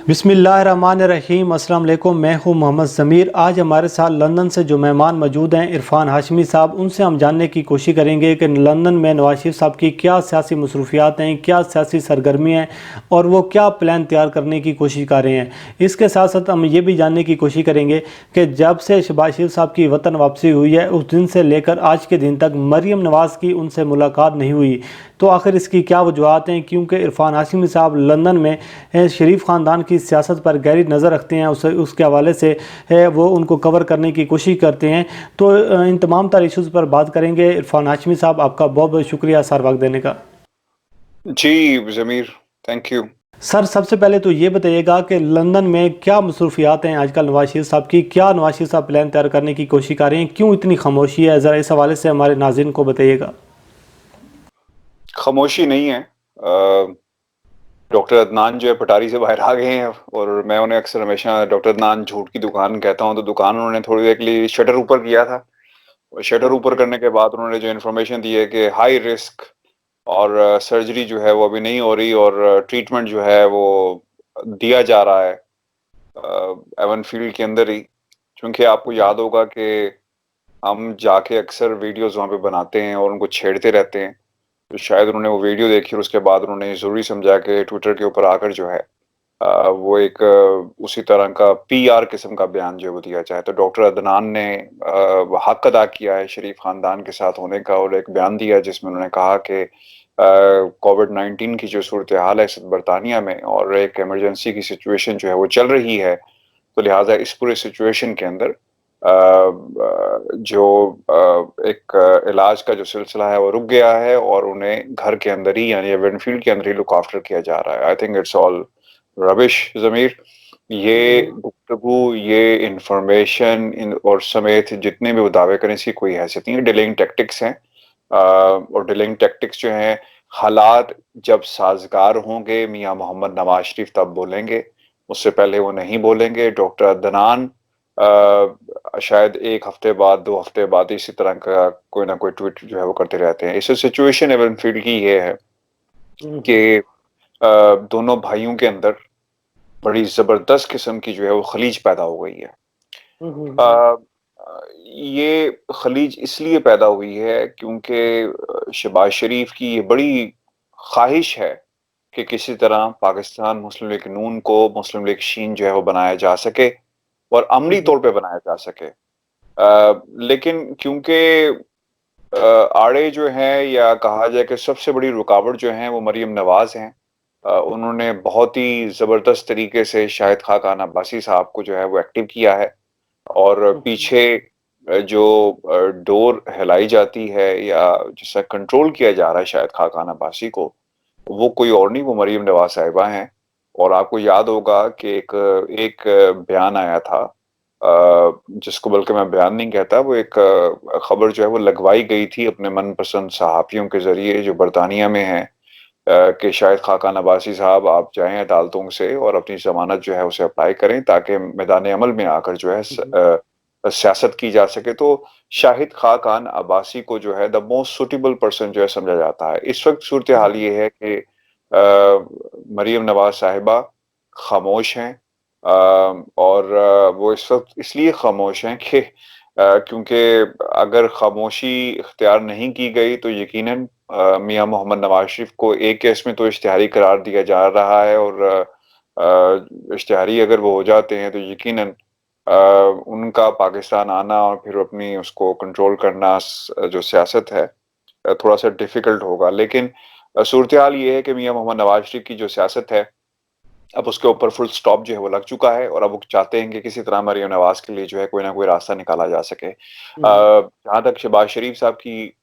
बिस्मिल्लाहिर्रहमानिर्रहीम। अस्सलाम वालेकुम। मैं हूं मोहम्मद ज़मीर। आज हमारे साथ लंदन से जो मेहमान मौजूद हैं इरफान हाशमी साहब, उनसे हम जानने की कोशिश करेंगे कि लंदन में नवाज शरीफ साहब की क्या सियासी मसरूफियात हैं, क्या सियासी सरगर्मियाँ हैं और वो क्या प्लान तैयार करने की कोशिश कर रहे हैं। इसके साथ साथ हम ये भी जानने की कोशिश करेंगे कि जब से शहबाज शरीफ साहब की वतन वापसी हुई है उस दिन से लेकर आज के दिन तक मरीम नवाज़ की उनसे मुलाकात नहीं हुई, तो आखिर इसकी क्या वजूहत हैं। क्योंकि इरफान हाशमी साहब लंदन में शरीफ ख़ानदान की सियासत पर गहरी नज़र रखते हैं, उसके हवाले से वो उनको कवर करने की कोशिश करते हैं। तो इन तमाम तर इशूज़ पर बात करेंगे। इरफान हाशमी साहब, आपका बहुत बहुत शुक्रिया सर वक्त देने का। जी, ज़मीर, थैंक यू। सर, सबसे पहले तो ये बताइएगा कि लंदन में क्या मसरूफियात हैं आजकल नवाज शरीफ साहब की, क्या नवाज शरीफ साहब प्लान तैयार करने की कोशिश कर रहे हैं, क्यों इतनी खामोशी है, ज़रा इस हवाले से हमारे नाज़रीन को बताइएगा। खामोशी नहीं है। डॉक्टर अदनान जो है पटारी से बाहर आ गए हैं और मैं उन्हें अक्सर हमेशा डॉक्टर अदनान झूठ की दुकान कहता हूँ, तो दुकान उन्होंने थोड़ी देर के लिए शटर ऊपर किया था। और शटर ऊपर ओके। करने के बाद उन्होंने जो इन्फॉर्मेशन दी है कि हाई रिस्क और सर्जरी जो है वो अभी नहीं हो रही और ट्रीटमेंट जो है वो दिया जा रहा है एवन फील्ड के अंदर ही। क्योंकि आपको याद होगा कि हम जाके अक्सर वीडियोज़ वहाँ पे बनाते हैं और उनको छेड़ते रहते हैं। तो शायद उन्होंने वो वीडियो देखी और उसके बाद उन्होंने ज़रूरी समझा कि ट्विटर के ऊपर आकर जो है वो एक उसी तरह का पीआर किस्म का बयान जो है वो दिया जाए। तो डॉक्टर अदनान ने हक अदा किया है शरीफ ख़ानदान के साथ होने का और एक बयान दिया जिसमें उन्होंने कहा कि कोविड-19 की जो सूरत-ए-हाल है इस बरतानिया में और एक इमरजेंसी की सिचुएशन जो है वो चल रही है। तो लिहाज़ा इस पूरे सिचुएशन के अंदर जो एक इलाज का जो सिलसिला है वो रुक गया है और उन्हें घर के अंदर ही यानी विंडफील्ड के अंदर ही लुक आफ्टर किया जा रहा है। I think it's all rubbish Zameer. ये गुफ्तगू, ये इन्फॉर्मेशन इन और समेत जितने भी वो दावे करें इसकी कोई हैसियत नहीं है, डिलेइंग टैक्टिक्स हैं। और डिलेइंग टैक्टिक्स जो हैं हालात जब साज़गार होंगे मियाँ मोहम्मद नवाज़ शरीफ तब बोलेंगे, उससे पहले वो नहीं बोलेंगे। डॉक्टर अदनान शायद 1 हफ्ते बाद, 2 हफ्ते बाद इसी तरह का कोई ना कोई ट्वीट जो है वो करते रहते हैं। इस सिचुएशन एवन फील्ड की ये है कि दोनों भाइयों के अंदर बड़ी ज़बरदस्त किस्म की जो है वो खलीज पैदा हो गई है। अ, ये खलीज इसलिए पैदा हुई है क्योंकि शहबाज शरीफ की ये बड़ी ख़्वाहिश है कि किसी तरह पाकिस्तान मुस्लिम लीग नून को मुस्लिम लीग शीन जो है वो बनाया जा सके और अमली तौर पे बनाया जा सके। लेकिन क्योंकि आड़े जो हैं या कहा जाए कि सबसे बड़ी रुकावट जो है वो मरीम नवाज़ हैं। उन्होंने बहुत ही ज़बरदस्त तरीके से शाहिद खाकान अब्बासी साहब को जो है वो एक्टिव किया है और पीछे जो डोर हिलाई जाती है या जिससे कंट्रोल किया जा रहा है शाहिद खाकान अब्बासी को, वो कोई और नहीं, वो मरीम नवाज़ साहिबा हैं। और आपको याद होगा कि एक एक बयान आया था जिसको बल्कि मैं बयान नहीं कहता, वो एक खबर जो है वो लगवाई गई थी अपने मनपसंद सहाफ़ियों के ज़रिए जो बरतानिया में हैं कि शायद खाकान अब्बासी साहब आप जाएँ अदालतों से और अपनी ज़मानत जो है उसे अप्लाई करें ताकि मैदान अमल में आकर जो है सियासत की जा सके। तो शाहिद खाकान अब्बासी को जो है द मोस्ट सूटेबल पर्सन जो है समझा जाता है। इस वक़्त सूरत-ए-हाल ये है कि मरीम नवाज़ साहिबा ख़ामोश हैं और वो इस वक़्त इसलिए ख़ामोश हैं कि क्योंकि अगर ख़ामोशी इख्तियार नहीं की गई तो यकीनन मियाँ मोहम्मद नवाज़ शरीफ को एक केस में तो इश्तिहारी करार दिया जा रहा है और इश्तिहारी अगर वो हो जाते हैं तो यकीनन उनका पाकिस्तान आना और फिर अपनी उसको कंट्रोल करना जो सियासत है थोड़ा-सा डिफ़िकल्ट होगा। लेकिन सूरत-ए-हाल ये है कि मियाँ मोहम्मद नवाज़ शरीफ की जो सियासत है अब उसके ऊपर फुल स्टॉप जो है वो लग चुका है और अब वो चाहते हैं कि किसी तरह मरीम नवाज़ के लिए जो है कोई ना कोई रास्ता निकाला जा सके। जहाँ तक शहबाज शरीफ साहब की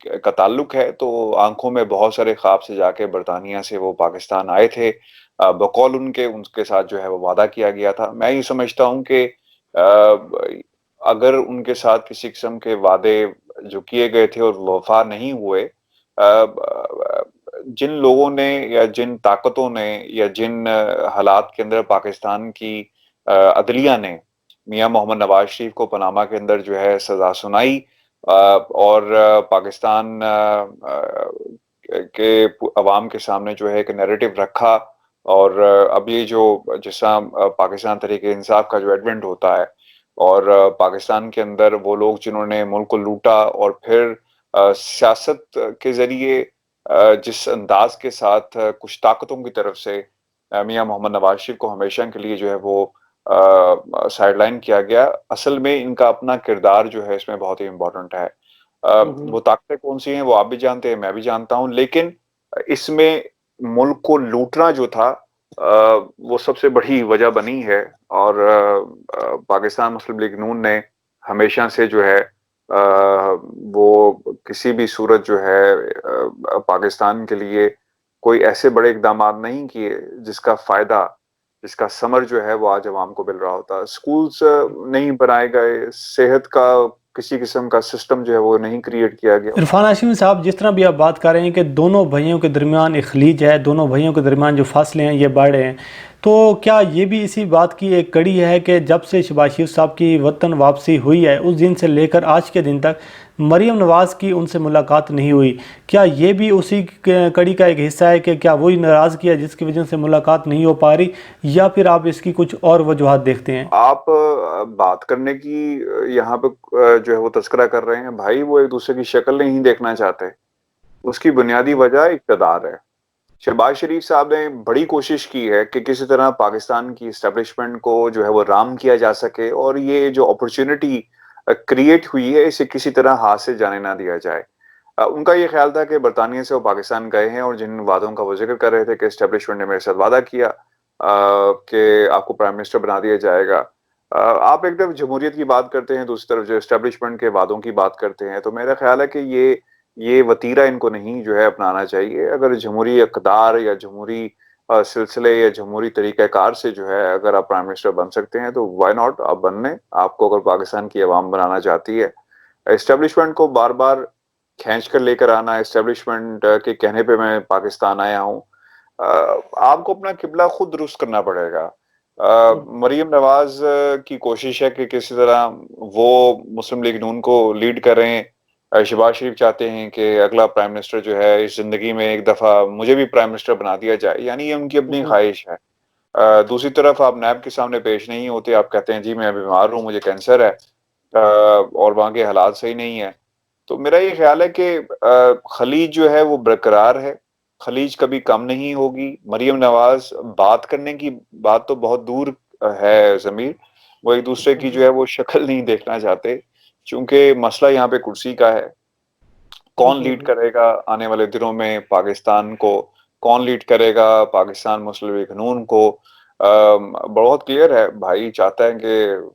का ताल्लुक है तो आँखों में बहुत सारे ख्वाब सजा के बरतानिया से वो पाकिस्तान आए थे। बकौल उनके उनके साथ जो है वो वादा किया गया था। मैं ये समझता हूँ कि अगर उनके साथ किसी किस्म के वादे जो किए गए थे और वफ़ा नहीं हुए जिन लोगों ने या जिन ताकतों ने या जिन हालात के अंदर पाकिस्तान की अदलिया ने मियाँ मोहम्मद नवाज़ शरीफ को पनामा के अंदर जो है सज़ा सुनाई और पाकिस्तान के अवाम के सामने जो है एक नैरेटिव रखा और अब ये जो पाकिस्तान तहरीक-ए-इंसाफ का जो एडवेंट होता है और पाकिस्तान के अंदर वो लोग जिन्होंने मुल्क को लूटा और फिर सियासत के ज़रिए जिस अंदाज के साथ कुछ ताकतों की तरफ से मियां मोहम्मद नवाज शरीफ को हमेशा के लिए जो है वो साइडलाइन किया गया। असल में इनका अपना किरदार जो है इसमें बहुत ही इम्पोर्टेंट है। वो ताकतें कौन सी हैं वो आप भी जानते हैं, मैं भी जानता हूं, लेकिन इसमें मुल्क को लूटना जो था वो सबसे बड़ी वजह बनी है। और पाकिस्तान मुस्लिम लीग नून ने हमेशा से जो है वो किसी भी सूरत जो है पाकिस्तान के लिए कोई ऐसे बड़े इकदामात नहीं किए जिसका फायदा, जिसका समर जो है वो आज अवाम को मिल रहा होता। स्कूल्स नहीं बनाए गए, सेहत का किसी किस्म का सिस्टम जो है वो नहीं क्रिएट किया गया। इरफान हाशमी साहब, जिस तरह भी आप बात कर रहे हैं कि दोनों भाइयों के दरमियान एक खलीज है, दोनों भाइयों के दरमियान जो फासले हैं ये बढ़ रहे हैं, तो क्या ये भी इसी बात की एक कड़ी है कि जब से शहबाज शरीफ साहब की वतन वापसी हुई है उस दिन से लेकर आज के दिन तक मरीम नवाज़ की उनसे मुलाकात नहीं हुई? क्या ये भी उसी कड़ी का एक हिस्सा है कि क्या वही नाराज़गी है जिसकी वजह से मुलाकात नहीं हो पा रही, या फिर आप इसकी कुछ और वजूहत देखते हैं? आप बात करने की यहाँ पे जो है वो तस्करा कर रहे हैं भाई, वो एक दूसरे की शक्ल नहीं देखना चाहते। उसकी बुनियादी वजह इक़्तिदार है। शहबाज शरीफ साहब ने बड़ी कोशिश की है कि किसी तरह पाकिस्तान की एस्टेब्लिशमेंट को जो है वो राम किया जा सके और ये जो अपॉर्चुनिटी क्रिएट हुई है इसे किसी तरह हाथ से जाने ना दिया जाए। उनका ये ख्याल था कि बरतानिया से वो पाकिस्तान गए हैं और जिन वादों का वो जिक्र कर रहे थे कि एस्टेब्लिशमेंट ने मेरे साथ वादा किया कि आपको प्राइम मिनिस्टर बना दिया जाएगा। आप एक तरफ जमहूरियत की बात करते हैं, दूसरी तरफ जो एस्टेब्लिशमेंट के वादों की बात करते हैं, तो मेरा ख्याल है कि ये वतीरा इनको नहीं जो है अपनाना चाहिए। अगर जमहूरी इक़्तिदार या जमहूरी सिलसिले या जमहूरी तरीक़ाकार से जो है अगर आप प्राइम मिनिस्टर बन सकते हैं तो व्हाई नॉट, आप बन लें। आपको अगर पाकिस्तान की अवाम बनाना चाहती है, एस्टेब्लिशमेंट को बार-बार खींच कर लेकर आना, एस्टेब्लिशमेंट के कहने पे मैं पाकिस्तान आया हूँ, आपको अपना किबला खुद दुरुस्त करना पड़ेगा। मरीम नवाज की कोशिश है कि किसी तरह वो मुस्लिम लीग नून को लीड करें। शहबाज शरीफ चाहते हैं कि अगला प्राइम मिनिस्टर जो है इस जिंदगी में एक दफा मुझे भी प्राइम मिनिस्टर बना दिया जाए, यानी ये उनकी अपनी ख्वाहिश है। दूसरी तरफ आप नैब के सामने पेश नहीं होते, आप कहते हैं जी मैं बीमार हूँ, मुझे कैंसर है, और वहाँ के हालात सही नहीं है। तो मेरा ये ख्याल है कि खलीज जो है वो बरकरार है, खलीज कभी कम नहीं होगी। मरीम नवाज बात करने की बात तो बहुत दूर है ज़मीर, वो एक दूसरे की जो है वो शक्ल नहीं देखना चाहते, चूंकि मसला यहाँ पे कुर्सी का है। कौन लीड करेगा आने वाले दिनों में पाकिस्तान को, कौन लीड करेगा पाकिस्तान मुस्लिम लीग नून को? बहुत क्लियर है, भाई चाहता है कि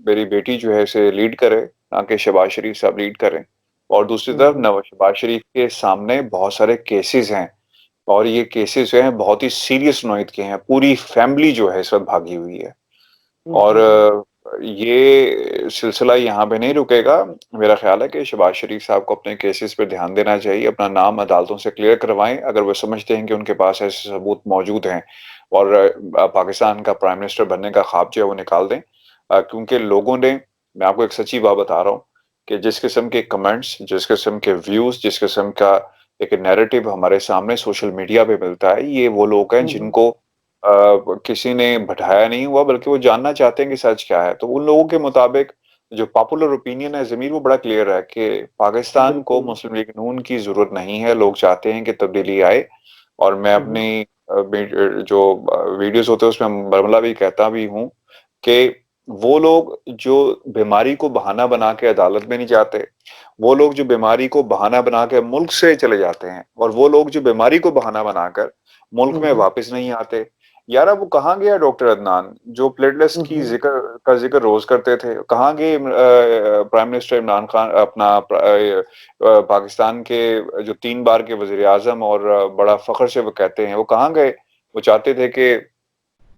मेरी बेटी जो है इसे लीड करे, ना कि शहबाज शरीफ साहब लीड करें। और दूसरी तरफ नवाज शहबाज शरीफ के सामने बहुत सारे केसेस हैं और ये केसेस जो हैं बहुत ही सीरियस नौयत के हैं। पूरी फैमिली जो है इस वक्त भागी हुई है और ये सिलसिला यहाँ पे नहीं रुकेगा। मेरा ख्याल है कि शहबाज शरीफ साहब को अपने केसेस पे ध्यान देना चाहिए, अपना नाम अदालतों से क्लियर करवाएं अगर वो समझते हैं कि उनके पास ऐसे सबूत मौजूद हैं, और पाकिस्तान का प्राइम मिनिस्टर बनने का ख्वाब जो है वो निकाल दें। क्योंकि लोगों ने, मैं आपको एक सच्ची बात बता रहा हूँ कि जिस किस्म के कमेंट्स, जिस किस्म के व्यूज, जिस किस्म का एक नैरेटिव हमारे सामने सोशल मीडिया पे मिलता है, ये वो लोग हैं जिनको किसी ने बैठाया नहीं हुआ, बल्कि वो जानना चाहते हैं कि सच क्या है। तो उन लोगों के मुताबिक जो पॉपुलर ओपिनियन है ज़मीर, वो बड़ा क्लियर है कि पाकिस्तान को मुस्लिम लीग नून की ज़रूरत नहीं है। लोग चाहते हैं कि तब्दीली आए, और मैं अपनी जो वीडियोज़ होते हैं उसमें बरमला भी कहता भी हूँ कि वो लोग जो बीमारी को बहाना बना के अदालत में नहीं जाते, वो लोग जो बीमारी को बहाना बना के मुल्क से चले जाते हैं, और वो लोग जो बीमारी को बहाना बनाकर मुल्क में वापस नहीं आते। यार अब वो कहाँ गया डॉक्टर अदनान जो प्लेटलेट्स की जिक्र रोज करते थे? कहाँ गए प्राइम मिनिस्टर इमरान खान, अपना पाकिस्तान के जो 3 बार के वजीर आजम और बड़ा फख्र से वो कहते हैं, वो कहाँ गए? वो चाहते थे कि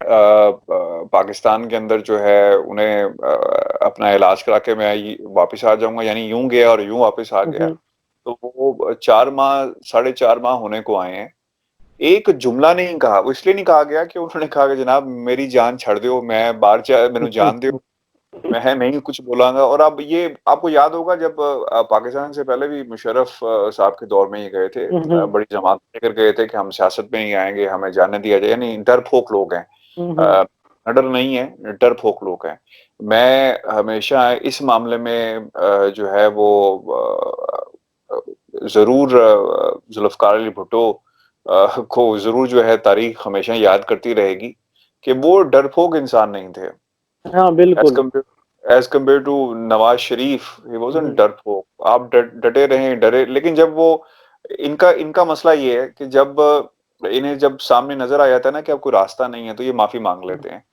पाकिस्तान के अंदर जो है उन्हें अपना इलाज करा के मैं वापस आ जाऊंगा, यानी यूं गया और यूं वापस आ गया। तो वो 4 माह, 4.5 माह होने को आए हैं, एक जुमला नहीं कहा। वो इसलिए नहीं कहा गया कि उन्होंने कहा कि जनाब मेरी जान छड़ दो, मैं बाहर मैनू जान दो, मैं नहीं कुछ बोलांगा। और अब ये आपको याद होगा जब पाकिस्तान से पहले भी मुशर्रफ साहब के दौर में ही गए थे, बड़ी जमात लेकर गए थे कि हम सियासत में नहीं आएंगे, हमें जाने दिया जाए, यानी डरपोक लोग हैं। डर नहीं है, डरपोक लोग हैं। मैं हमेशा इस मामले में जो है वो जरूर जुल्फकार अली भुट्टो को जरूर जो है तारीख हमेशा याद करती रहेगी कि वो डरपोक इंसान नहीं थे। हाँ एज बिल्कुल। Compare as compare to Nawaz Sharif, he wasn't डरपोक। आप डटे रहे डरे, लेकिन जब वो इनका इनका मसला ये है कि जब इन्हें जब सामने नजर आ जाता है ना कि अब कोई रास्ता नहीं है, तो ये माफी मांग लेते हैं।